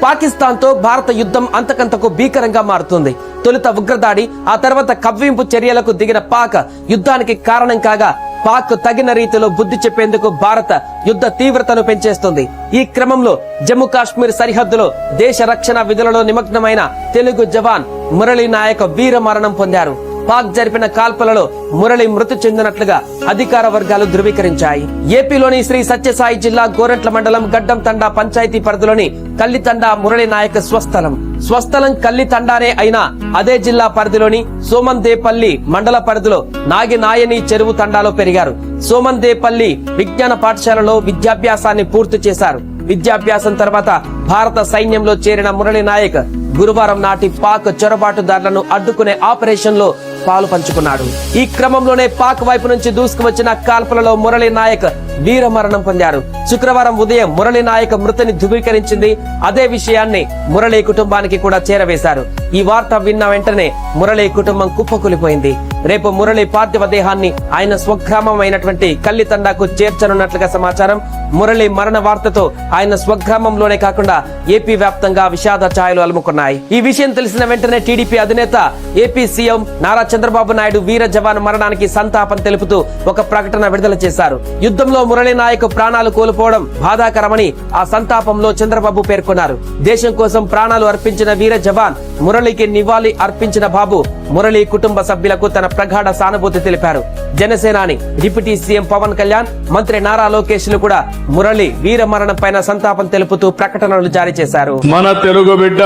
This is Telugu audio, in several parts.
పాకిస్తాన్ తో భారత యుద్ధం అంతకంతకు భీకరంగా మారుతుంది. తొలుత ఉగ్రదాడి, ఆ తర్వాత కవ్వింపు చర్యలకు దిగిన పాక్ యుద్ధానికి కారణం కాగా పాక్ తగిన రీతిలో బుద్ధి చెప్పేందుకు భారత యుద్ధ తీవ్రతను పెంచేస్తుంది. ఈ క్రమంలో జమ్మూ కాశ్మీర్ సరిహద్దులో దేశ రక్షణ విధులలో నిమగ్నమైన తెలుగు జవాన్ మురళీ నాయక్ వీర మరణం పొందారు. పాక్ జరిపిన కాల్పులలో మురళి మృతి చెందినట్లుగా అధికార వర్గాలు ధృవీకరించాయి. ఏపీలోని శ్రీ సత్యసాయి జిల్లా గోరంట్ల మండలం గడ్డం తండా పంచాయతీ పరిధిలోని కల్లితండా మురళి నాయక్ స్వస్థలం కల్లితండానే అయినా అదే జిల్లా పరిధిలోని సోమందేపల్లి మండల పరిధిలో నాగినాయని చెరువు తండాలో పెరిగారు. సోమందేపల్లి విజ్ఞాన పాఠశాలలో విద్యాభ్యాసాన్ని పూర్తి చేశారు. విద్యాభ్యాసం తర్వాత భారత సైన్యంలో చేరిన మురళి నాయక్ గురువారం నాటి పాక్ చొరబాటుదారులను అడ్డుకునే ఆపరేషన్ లో పాలు పంచుకున్నాడు. ఈ క్రమంలోనే పాక్ వైపు నుంచి దూసుకువచ్చిన కాల్పులలో మురళీ నాయక్ వీర మరణం పొందారు. శుక్రవారం ఉదయం మురళీ నాయక్ మృతిని ధృవీకరించింది. అదే విషయాన్ని మురళీ కుటుంబానికి కూడా చేరవేశారు. ఈ వార్త విన్న వెంటనే మురళీ కుటుంబం కుప్పకూలిపోయింది. రేపు మురళీ పార్థివ దేహాన్ని ఆయన స్వగ్రామం అయినటువంటి కల్లితండాకు చేర్చనున్నట్లుగా సమాచారం. మురళీ మరణ వార్తతో ఆయన స్వగ్రామంలోనే కాకుండా ఏపీ వ్యాప్తంగా విషాద ఛాయలు అలుముకున్నాయి. ఈ విషయం తెలిసిన వెంటనే టీడీపీ అధినేత ఏపీ సీఎం నారా చంద్రబాబు నాయుడు వీర జవాన్ మరణానికి సంతాపం తెలుపుతూ ఒక ప్రకటన విడుదల చేశారు. యుద్ధంలో మురళీ నాయక్ ప్రాణాలు కోల్పోవడం బాధాకరమని ఆ సంతాపంలో చంద్రబాబు పేర్కొన్నారు. దేశం కోసం ప్రాణాలు అర్పించిన వీర జవాన్ మురళీకి నివాళి అర్పించిన బాబు మురళీ కుటుంబ సభ్యులకు తన ప్రగాఢ సానుభూతి తెలిపారు. జనసేనాని డిప్యూటీ సీఎం పవన్ కళ్యాణ్, మంత్రి నారా లోకేష్ లు కూడా మురళి వీర మరణం పైన సంతాపం తెలుపుతూ ప్రకటనలు జారీ చేశారు. మన తెలుగు బిడ్డ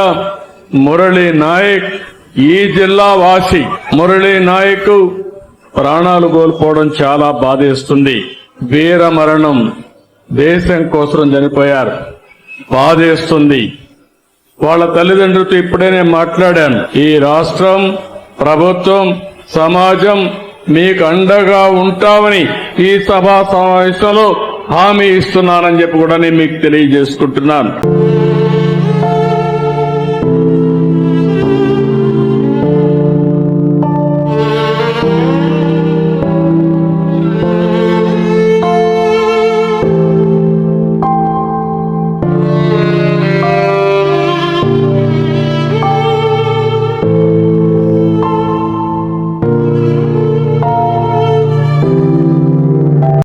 మురళీ నాయక్ ఈ జిల్లా వాసి. మురళీ నాయక్ ప్రాణాలు కోల్పోవడం చాలా బాధేస్తుంది. వీర మరణం, దేశం కోసం చనిపోయారు, బాధేస్తుంది. వాళ్ళ తల్లిదండ్రులతో ఇప్పుడే నేను మాట్లాడాను. ఈ రాష్ట్రం, ప్రభుత్వం, సమాజం మీకు అండగా ఉంటామని ఈ సభా సమావేశంలో హామీ ఇస్తున్నానని చెప్పి కూడా నేను మీకు తెలియజేసుకుంటున్నాను.